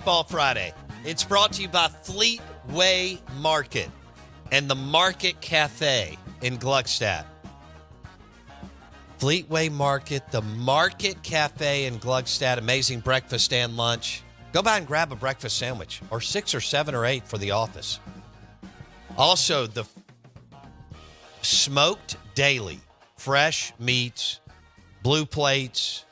Baseball Friday. It's brought to you by Fleetway Market and the Market Cafe in Gluckstadt. Fleetway Market, the Market Cafe in Gluckstadt. Amazing breakfast and lunch. Go by and grab a breakfast sandwich, or 6 or 7 or 8 for the office. Also, the smoked daily, fresh meats, blue plates.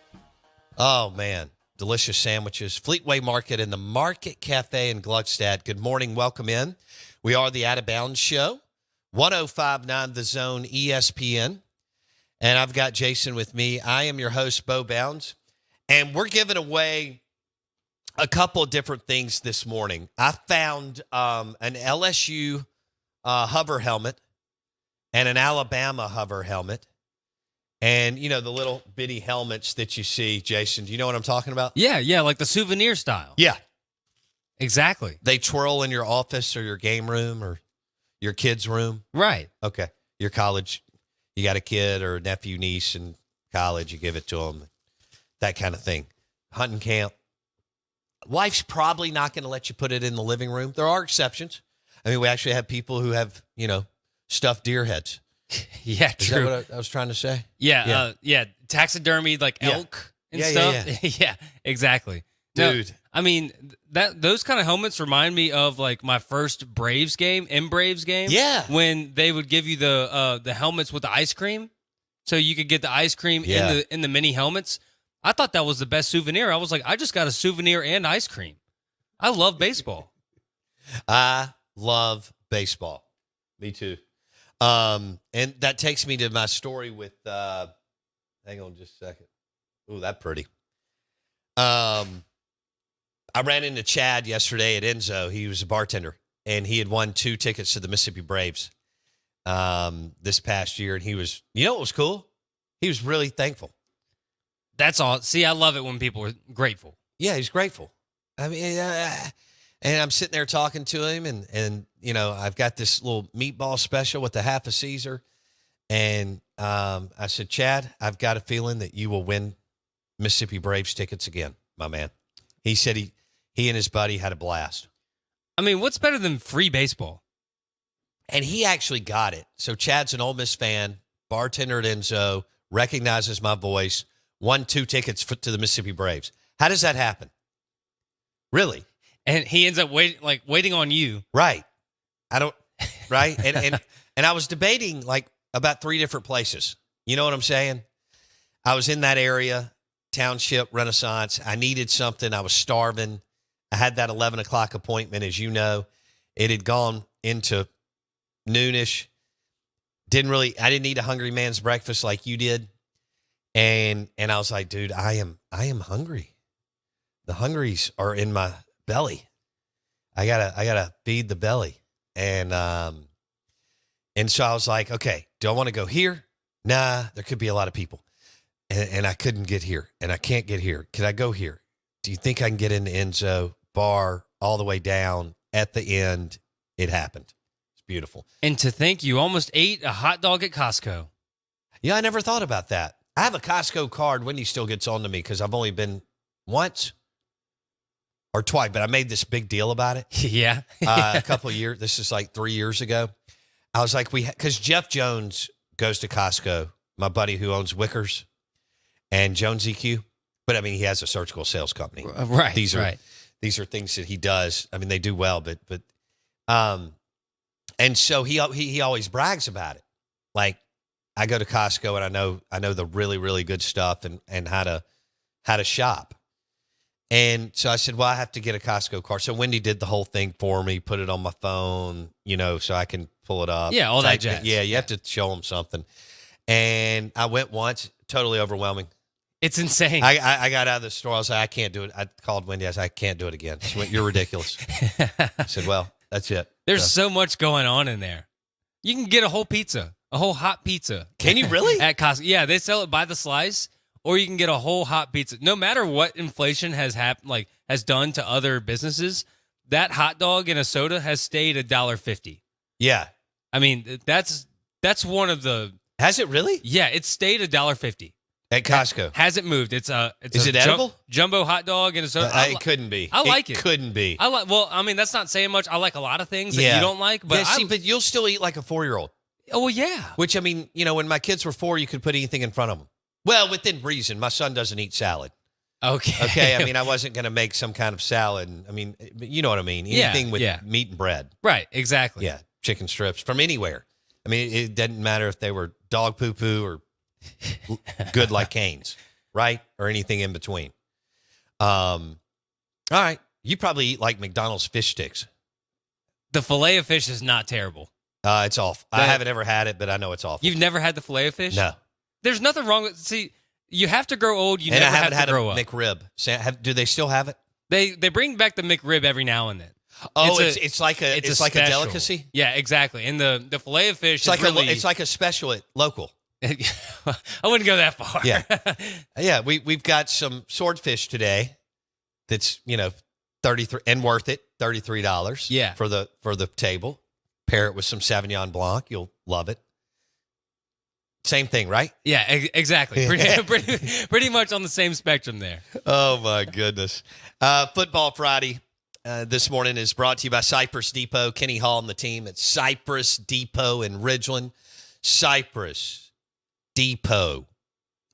Oh, man. Delicious sandwiches. Fleetway Market and the Market Cafe in Gluckstadt. Good morning. Welcome in. We are the Out of Bounds Show. 105.9 The Zone ESPN. And I've got Jason with me. I am your host, Bo Bounds. And we're giving away a couple of different things this morning. I found an LSU hover helmet and an Alabama hover helmet. And, you know, the little bitty helmets that you see, Jason, do you know what I'm talking about? Yeah, like the souvenir style. Yeah. Exactly. They twirl in your office or your game room or your kid's room. Right. Okay. Your college, you got a kid or a nephew, niece in college, you give it to them. That kind of thing. Hunting camp. Wife's probably not going to let you put it in the living room. There are exceptions. I mean, we actually have people who have, you know, stuffed deer heads. Yeah, Is true. that what I was trying to say? Yeah. Taxidermied like elk and stuff. Yeah, exactly. Dude. No, I mean, those kind of helmets remind me of like my first Braves game, Braves game. Yeah. When they would give you the helmets with the ice cream, so you could get the ice cream in the mini helmets. I thought that was the best souvenir. I was like, I just got a souvenir and ice cream. I love baseball. I love baseball. Me too. And that takes me to my story with, hang on just a second. Ooh, that's pretty. I ran into Chad yesterday at Enzo. He was a bartender, and he had won 2 tickets to the Mississippi Braves this past year. And he was, you know what was cool? He was really thankful. That's all. See, I love it when people are grateful. Yeah, he's grateful. I mean, and I'm sitting there talking to him, and you know, I've got this little meatball special with a half a Caesar. And I said, Chad, I've got a feeling that you will win Mississippi Braves tickets again, my man. He said he and his buddy had a blast. I mean, what's better than free baseball? And he actually got it. So Chad's an Ole Miss fan, bartender at Enzo, recognizes my voice, won 2 tickets to the Mississippi Braves. How does that happen? Really? And he ends up waiting on you. Right. Right. And I was debating like about 3 different places. You know what I'm saying? I was in that area, Township, Renaissance. I needed something. I was starving. I had that 11 o'clock appointment, as you know. It had gone into noonish. I didn't eat a hungry man's breakfast like you did. And I was like, dude, I am hungry. The hungries are in my belly. I gotta feed the belly. And so I was like, okay, do I want to go here? Nah, there could be a lot of people. And I couldn't get here, and I can't get here. Can I go here? Do you think I can get into Enzo bar all the way down? At the end, it happened. It's beautiful. And to think you almost ate a hot dog at Costco. Yeah, I never thought about that. I have a Costco card. Wendy still gets on to me because I've only been once or twice, but I made this big deal about it. Yeah. A couple of years. This is like 3 years ago. I was like, because Jeff Jones goes to Costco, my buddy who owns Wickers and Jones EQ. But I mean, he has a surgical sales company. Right. These are things that he does. I mean, they do well, but and so he always brags about it. Like, I go to Costco and I know the really, really good stuff and how to shop. And so I said, well, I have to get a Costco card. So Wendy did the whole thing for me, put it on my phone, you know, so I can pull it up. Yeah, all that jazz. Yeah, you have to show them something. And I went once, totally overwhelming. It's insane. I got out of the store. I was like, I can't do it. I called Wendy. I said, I can't do it again. She went, you're ridiculous. I said, well, that's it. There's so much going on in there. You can get a whole pizza, a whole hot pizza. Can you really? At Costco. Yeah, they sell it by the slice, or you can get a whole hot pizza. No matter what inflation has done to other businesses, that hot dog and a soda has stayed $1.50. Yeah. I mean, that's one of the. Has it really? Yeah, it stayed $1.50. At Costco. Hasn't moved. Is it edible? Jumbo hot dog and It couldn't be. I like it. Couldn't be. Well, I mean, that's not saying much. I like a lot of things that you don't like, but but you'll still eat like a 4-year-old. Oh, well, yeah. Which, I mean, when my kids were 4, you could put anything in front of them. Well, within reason. My son doesn't eat salad. Okay. Okay. I mean, I wasn't going to make some kind of salad. I mean, you know what I mean? Anything with meat and bread. Right. Exactly. Yeah. Chicken strips from anywhere. I mean, it doesn't matter if they were dog poo-poo or good like Cane's, right? Or anything in between. All right. You probably eat like McDonald's fish sticks. The filet of fish is not terrible. It's awful. I haven't ever had it, but I know it's awful. You've never had the filet of fish? No. There's nothing wrong with. See, you have to grow old. You and never I haven't have to grow up. McRib. Do they still have it? They bring back the McRib every now and then. Oh, it's like a delicacy. Yeah, exactly. And the filet of fish it's like a special at local. I wouldn't go that far. Yeah, yeah. We've got some swordfish today. That's 33 and worth it. $33. Yeah. for the table. Pair it with some Sauvignon Blanc. You'll love it. Same thing, right? Yeah, exactly. Pretty much on the same spectrum there. Oh, my goodness. Football Friday this morning is brought to you by Cypress Depot. Kenny Hall and the team at Cypress Depot in Ridgeland. Cypress Depot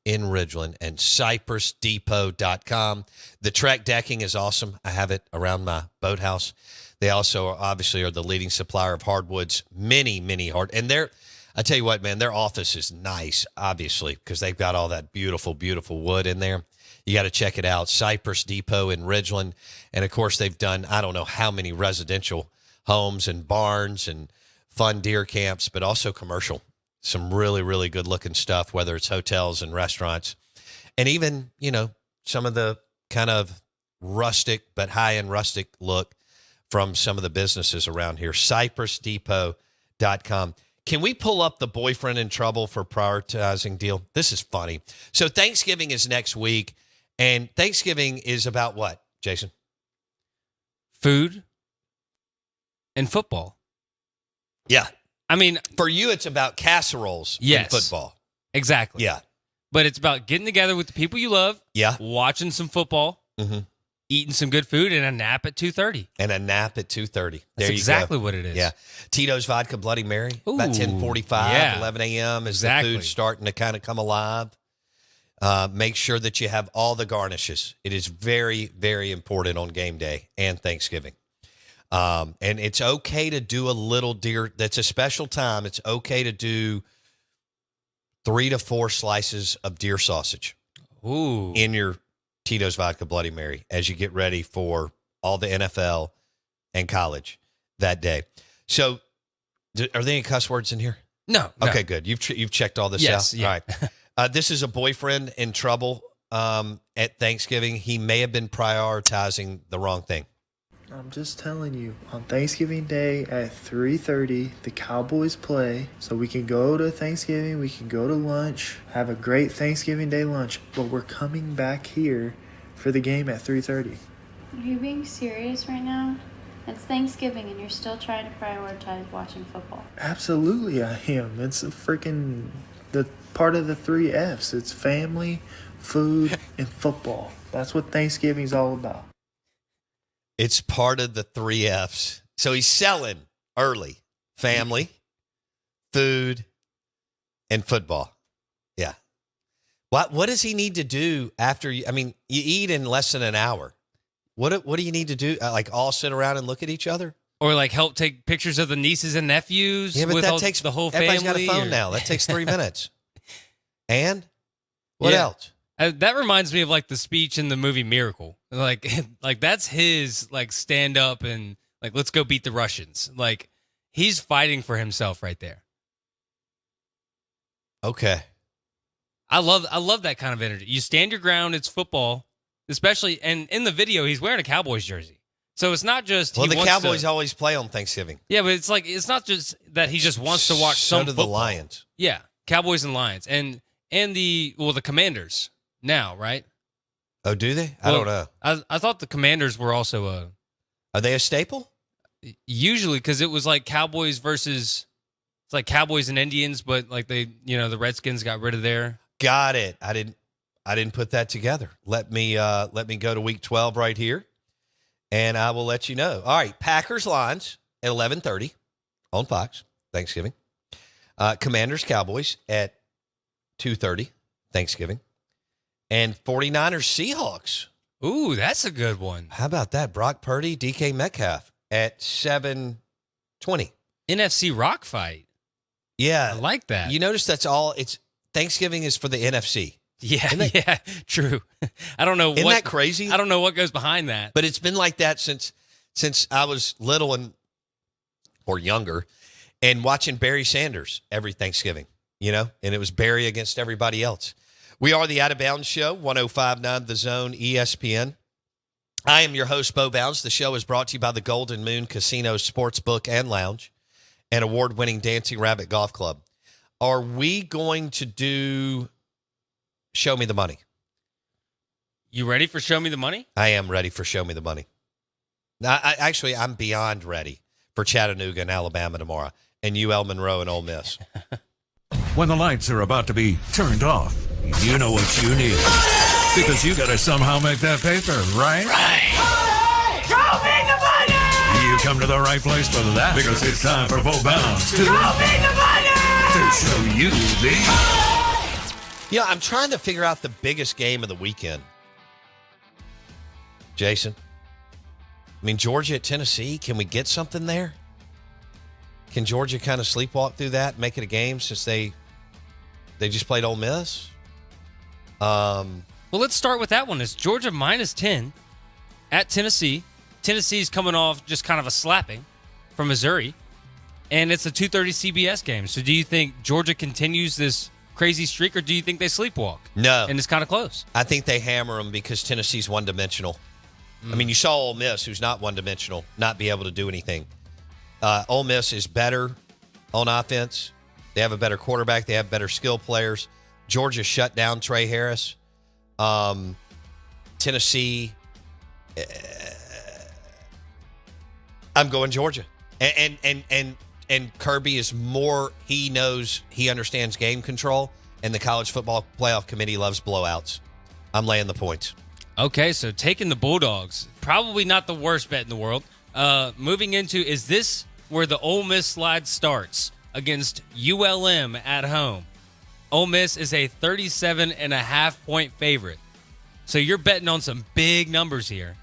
in Ridgeland and cypressdepot.com. The Trek decking is awesome. I have it around my boathouse. They also obviously are the leading supplier of hardwoods, many and I tell you what, man, their office is nice, obviously, because they've got all that beautiful, beautiful wood in there. You got to check it out, Cypress Depot in Ridgeland. And, of course, they've done I don't know how many residential homes and barns and fun deer camps, but also commercial. Some really, really good-looking stuff, whether it's hotels and restaurants. And even, some of the kind of rustic but high-end rustic look from some of the businesses around here, cypressdepot.com. Can we pull up the boyfriend in trouble for prioritizing deal? This is funny. So Thanksgiving is next week, and Thanksgiving is about what, Jason? Food and football. Yeah. I mean, for you, it's about casseroles in football. Exactly. Yeah. But it's about getting together with the people you love. Yeah. Watching some football. Mm-hmm. Eating some good food and a nap at 2:30. And a nap at 2:30. That's exactly what it is. Yeah. Tito's Vodka Bloody Mary. Ooh, about 10:45, 11 a.m. as the food's starting to kind of come alive. Make sure that you have all the garnishes. It is very, very important on game day and Thanksgiving. And it's okay to do a little deer. That's a special time. It's okay to do 3 to 4 slices of deer sausage. Ooh. In your Tito's Vodka Bloody Mary as you get ready for all the NFL and college that day. So, are there any cuss words in here? No. Okay, good. You've checked all this out? Yeah. All right. This is a boyfriend in trouble at Thanksgiving. He may have been prioritizing the wrong thing. I'm just telling you, on Thanksgiving Day at 3:30, the Cowboys play, so we can go to Thanksgiving, we can go to lunch, have a great Thanksgiving Day lunch, but we're coming back here for the game at 3:30. Are you being serious right now? It's Thanksgiving and you're still trying to prioritize watching football. Absolutely I am. It's the part of the 3 F's. It's family, food, and football. That's what Thanksgiving's all about. It's part of the 3 F's. So he's selling early. Family, food, and football. Yeah. What does he need to do after you? I mean, you eat in less than an hour. What do you need to do? Like all sit around and look at each other? Or like help take pictures of the nieces and nephews? Yeah, but with that takes the whole family. Everybody's got a phone now. That takes 3 minutes. And what else? That reminds me of like the speech in the movie Miracle. Like that's his like stand up and like let's go beat the Russians. Like he's fighting for himself right there. Okay. I love that kind of energy. You stand your ground. It's football, especially and in the video he's wearing a Cowboys jersey. So it's not just the Cowboys always play on Thanksgiving. Yeah, but it's not just that he just wants to watch some do football. The Lions. Yeah, Cowboys and Lions and the Commanders. Now, right? Oh, do they? I don't know. I thought the Commanders were also Are they a staple? Usually, because it was like Cowboys versus, it's like Cowboys and Indians, but like the Redskins got rid of their. Got it. I didn't. I didn't put that together. Let me go to week 12 right here, and I will let you know. All right, Packers Lions at 11:30 on Fox, Thanksgiving. Commanders Cowboys at 2:30, Thanksgiving. And 49ers Seahawks. Ooh, that's a good one. How about that? Brock Purdy, DK Metcalf at 7:20. NFC rock fight. Yeah. I like that. You notice that's all it's Thanksgiving is for the NFC. Yeah, yeah, true. I don't know. Isn't that crazy? I don't know what goes behind that. But it's been like that since I was little or younger, and watching Barry Sanders every Thanksgiving, and it was Barry against everybody else. We are the Out of Bounds Show, 105.9 The Zone, ESPN. I am your host, Bo Bounds. The show is brought to you by the Golden Moon Casino Sportsbook and Lounge and award-winning Dancing Rabbit Golf Club. Are we going to do Show Me the Money? You ready for Show Me the Money? I am ready for Show Me the Money. Now, I'm beyond ready for Chattanooga and Alabama tomorrow, and UL Monroe and Ole Miss. When the lights are about to be turned off, you know what you need. Because you got to somehow make that paper, right? Right. Show me the money! You come to the right place for that. Because it's time for Bo Bounds to... Show me the money! To show you the... Yeah, I'm trying to figure out the biggest game of the weekend. Jason? I mean, Georgia at Tennessee, can we get something there? Can Georgia kind of sleepwalk through that and make it a game since they just played Ole Miss? Well, let's start with that one. It's Georgia -10 at Tennessee. Tennessee's coming off just kind of a slapping from Missouri, and it's a 2:30 CBS game. So do you think Georgia continues this crazy streak, or do you think they sleepwalk? No. And it's kind of close. I think they hammer them because Tennessee's one-dimensional. I mean, you saw Ole Miss, who's not one-dimensional, not be able to do anything. Ole Miss is better on offense. They have a better quarterback. They have better skill players. Georgia shut down Trey Harris. Tennessee, I'm going Georgia. And Kirby is more, he understands game control, and the College Football Playoff Committee loves blowouts. I'm laying the points. Okay, so taking the Bulldogs, probably not the worst bet in the world. Moving into, is this where the Ole Miss slide starts against ULM at home? Ole Miss is a 37.5-point favorite. So you're betting on some big numbers here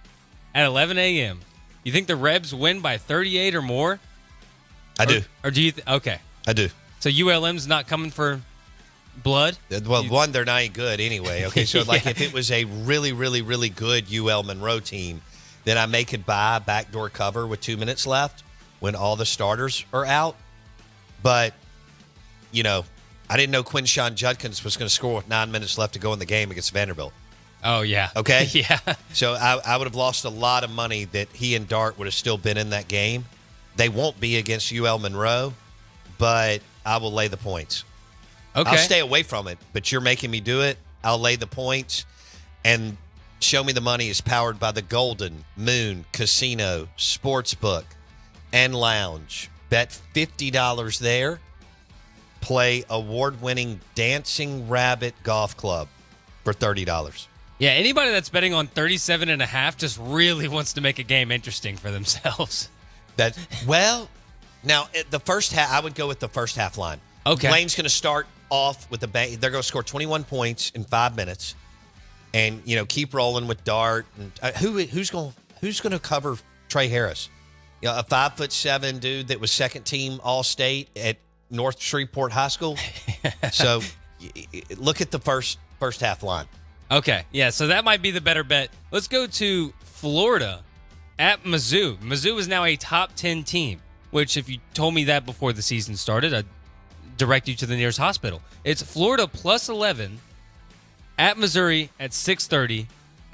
at 11 a.m. You think the Rebs win by 38 or more? I do. Or do you okay. I do. So ULM's not coming for blood? Well, one, they're not good anyway. Okay, so like Yeah. if it was a really, really, really good UL Monroe team, then I may could buy a backdoor cover with 2 minutes left when all the starters are out. But, I didn't know Quinshawn Judkins was going to score with 9 minutes left to go in the game against Vanderbilt. Oh, yeah. Okay? Yeah. So I would have lost a lot of money that he and Dart would have still been in that game. They won't be against UL Monroe, but I will lay the points. Okay. I'll stay away from it, but you're making me do it. I'll lay the points. And Show Me the Money is powered by the Golden Moon Casino Sportsbook and Lounge. Bet $50 there. Play award-winning Dancing Rabbit Golf Club for $30. Yeah, anybody that's betting on 37.5 just really wants to make a game interesting for themselves. Now, the first half, I would go with the first half line. Okay. Lane's going to start off with they're going to score 21 points in 5 minutes, and keep rolling with Dart. And who's going to cover Trey Harris? A 5'7" dude that was second team All-State at North Shreveport High School. So look at the first half line. Okay, yeah, so that might be the better bet. Let's go to Florida at Mizzou. Mizzou is now a top 10 team, which if you told me that before the season started, I'd direct you to the nearest hospital. It's Florida plus 11 at Missouri at 6:30,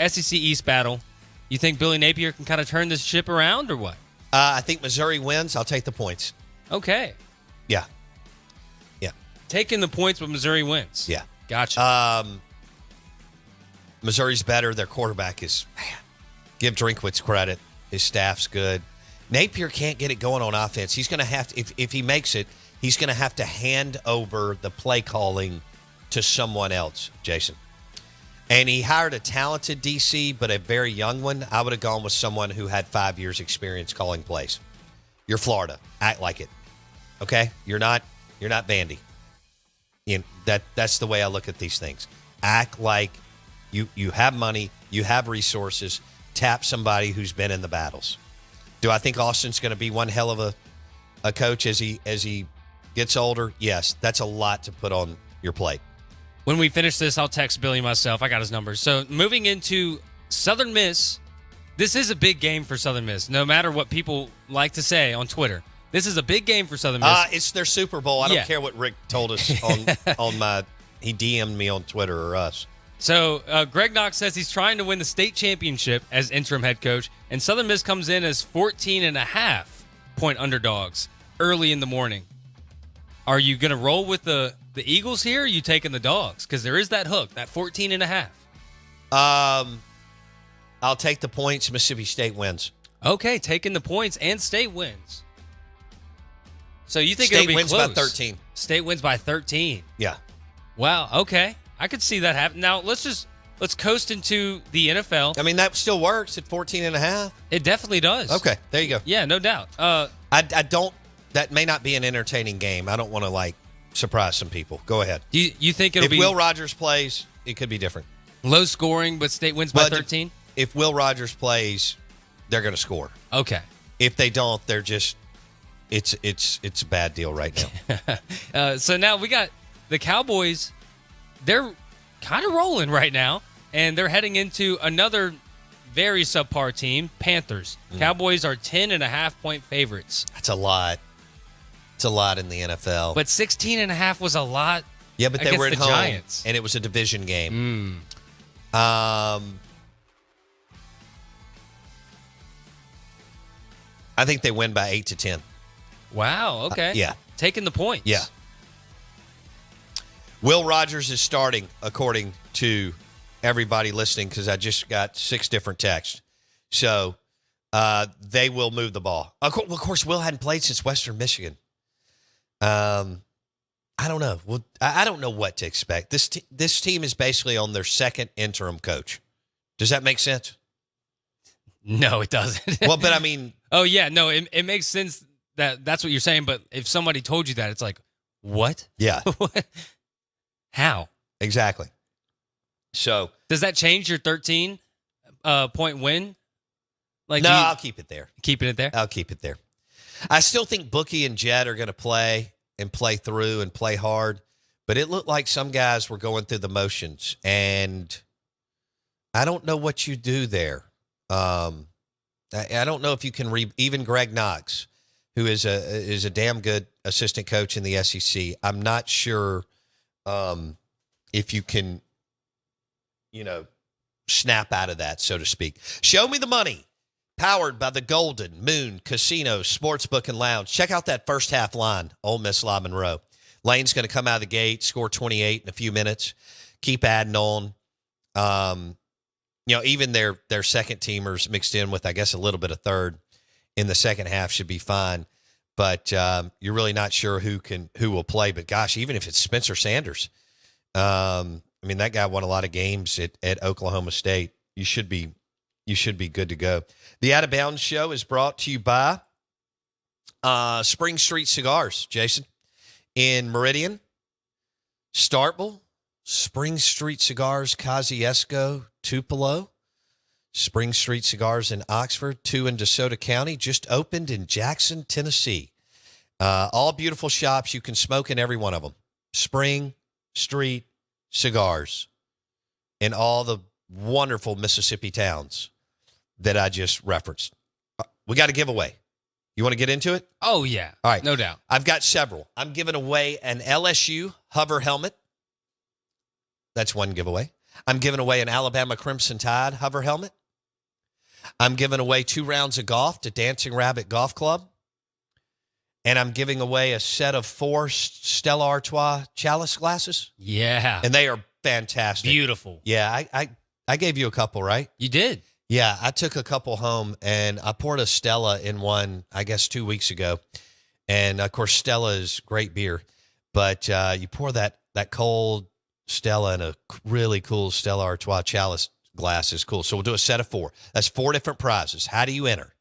SEC East battle. You think Billy Napier can kind of turn this ship around or what? I think Missouri wins. I'll take the points. Okay. Yeah. Taking the points, but Missouri wins. Yeah. Gotcha. Missouri's better. Their quarterback is, give Drinkwitz credit. His staff's good. Napier can't get it going on offense. He's going to have to, if he makes it, he's going to have to hand over the play calling to someone else, Jason. and he hired a talented DC, but a very young one, I would have gone with someone who had 5 years experience calling plays. You're Florida. Act like it. Okay? You're not Vandy. That's the way I look at these things. Act like you have money, you have resources, tap somebody who's been in the battles. Do I think Austin's going to be one hell of a coach as he gets older? Yes, that's a lot to put on your plate. When we finish this, I'll text Billy myself. I got his number. So moving into Southern Miss, this is a big game for Southern Miss, no matter what people like to say on Twitter. This is a big game for Southern Miss. It's their Super Bowl. I don't care what Rick told us on my – he DM'd me on Twitter or us. So Greg Knox says he's trying to win the state championship as interim head coach, and Southern Miss comes in as 14.5-point underdogs early in the morning. Are you going to roll with the Eagles here, or are you taking the dogs? Because there is that hook, that 14.5. I'll take the points. Mississippi State wins. Okay, taking the points and State wins. So you think State it'll be wins close? by 13. State wins by 13. Yeah. Wow, okay. I could see that happen. Now, let's coast into the NFL. I mean, that still works at 14.5. It definitely does. Okay, there you go. Yeah, no doubt. I don't – that may not be an entertaining game. I don't want to, surprise some people. Go ahead. You think it'll if be Will Rogers plays, it could be different. Low scoring, but State wins by 13? If Will Rogers plays, they're going to score. Okay. If they don't, they're just it's a bad deal right now. So now we got the Cowboys. They're kind of rolling right now, and they're heading into another very subpar team, Panthers. Cowboys are 10.5-point favorites. That's a lot. It's a lot in the NFL. But 16.5 was a lot. Yeah, but they were at home, Giants. and it was a division game. I think they win by 8 to 10. Wow, okay. Yeah. Taking the points. Yeah. Will Rogers is starting, according to everybody listening, because I just got 6 different texts. So they will move the ball. Of course, Will hadn't played since Western Michigan. I don't know. Well, I don't know what to expect. This team is basically on their second interim coach. Does that make sense? No, it doesn't. Well, but I mean... Oh, yeah. No, it makes sense that's what you're saying, but if somebody told you that, it's like, what? Yeah. How? Exactly. So... Does that change your 13-point win? No, I'll keep it there. Keeping it there? I'll keep it there. I still think Bookie and Jed are going to play and play through and play hard, but it looked like some guys were going through the motions, and I don't know what you do there. I don't know if you can even Greg Knox, who is a damn good assistant coach in the SEC. I'm not sure if you can, snap out of that, so to speak. Show me the money. Powered by the Golden Moon Casino Sportsbook and Lounge. Check out that first half line, Ole Miss La Monroe. Lane's going to come out of the gate, score 28 in a few minutes. Keep adding on. Even their second teamers mixed in with, I guess, a little bit of third in the second half should be fine. But you're really not sure who will play. But gosh, even if it's Spencer Sanders, that guy won a lot of games at Oklahoma State. You should be good to go. The Out of Bounds Show is brought to you by Spring Street Cigars, Jason, in Meridian, Starkville, Spring Street Cigars, Kosciuszko, Tupelo, Spring Street Cigars in Oxford, 2 in DeSoto County, just opened in Jackson, Tennessee. All beautiful shops. You can smoke in every one of them. Spring Street Cigars in all the wonderful Mississippi towns that I just referenced. We got a giveaway. You want to get into it? Oh, yeah. All right. No doubt. I've got several. I'm giving away an LSU hover helmet. That's one giveaway. I'm giving away an Alabama Crimson Tide hover helmet. I'm giving away 2 rounds of golf to Dancing Rabbit Golf Club. And I'm giving away a set of 4 Stella Artois chalice glasses. Yeah. And they are fantastic. Beautiful. Yeah, I gave you a couple, right? You did. Yeah, I took a couple home, and I poured a Stella in one, I guess, 2 weeks ago. And, of course, Stella is great beer. But you pour that cold Stella and a really cool Stella Artois chalice glass is cool. So we'll do a set of 4. That's 4 different prizes. How do you enter?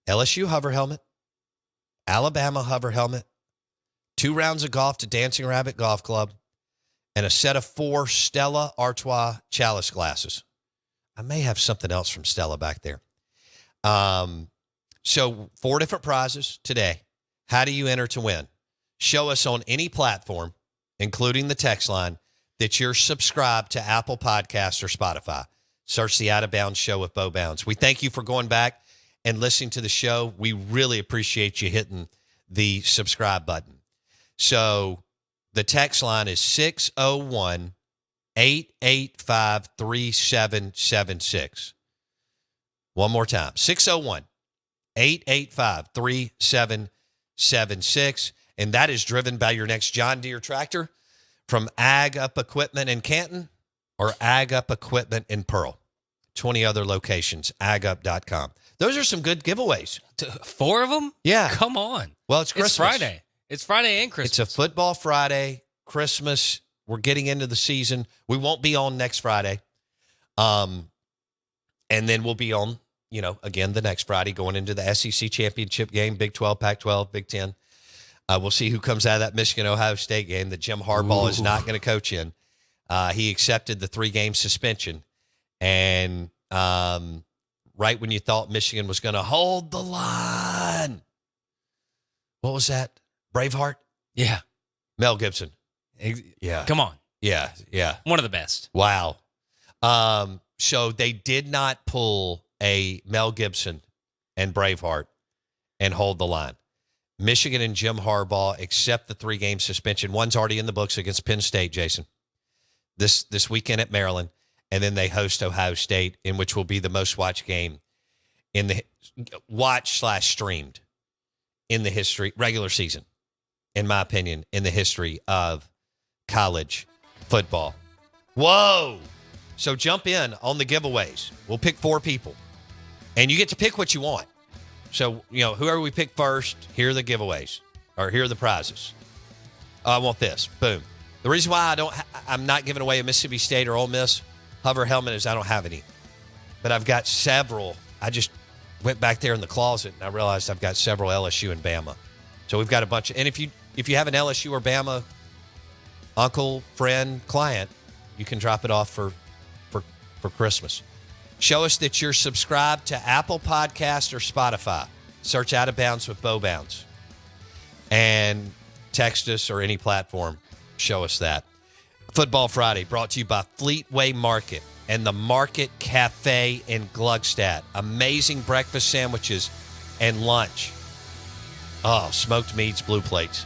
LSU hover helmet, Alabama hover helmet, 2 rounds of golf to Dancing Rabbit Golf Club, and a set of 4 Stella Artois chalice glasses. I may have something else from Stella back there. So 4 different prizes today. How do you enter to win? Show us on any platform, including the text line, that you're subscribed to Apple Podcasts or Spotify. Search the Out of Bounds Show with Bo Bounds. We thank you for going back and listening to the show. We really appreciate you hitting the subscribe button. So the text line is 601-885-3776. One more time, 601-885-3776. And that is driven by your next John Deere tractor from Ag Up Equipment in Canton or Ag Up Equipment in Pearl. 20 other locations, agup.com. Those are some good giveaways. 4 of them? Yeah. Come on. Well, it's Christmas. It's Friday. It's Friday and Christmas. It's a football Friday, Christmas. We're getting into the season. We won't be on next Friday. And then we'll be on, again, the next Friday going into the SEC championship game, Big 12, Pac-12, Big 10. We'll see who comes out of that Michigan-Ohio State game that Jim Harbaugh is not going to coach in. He accepted the 3-game suspension. And right when you thought Michigan was going to hold the line, what was that? Braveheart? Yeah. Mel Gibson. Yeah. Come on. Yeah. One of the best. Wow. So they did not pull a Mel Gibson and Braveheart and hold the line. Michigan and Jim Harbaugh accept the 3-game suspension. One's already in the books against Penn State, Jason, this weekend at Maryland. And then they host Ohio State, in which will be the most watched game in the watch/streamed in the history, regular season, in my opinion, in the history of college football. Whoa. So jump in on the giveaways. We'll pick 4 people. And you get to pick what you want. So, whoever we pick first, here are the giveaways. Or here are the prizes. I want this. Boom. The reason why I'm not giving away a Mississippi State or Ole Miss hover helmet is I don't have any. But I've got several. I just went back there in the closet and I realized I've got several LSU and Bama. So we've got a bunch. And if you have an LSU or Bama uncle, friend, client, you can drop it off for Christmas. Show us that you're subscribed to Apple Podcasts or Spotify. Search Out of Bounds with Bo Bounds. And text us or any platform. Show us that. Football Friday brought to you by Fleetway Market and the Market Cafe in Gluckstadt. Amazing breakfast sandwiches and lunch. Oh, smoked meats, blue plates.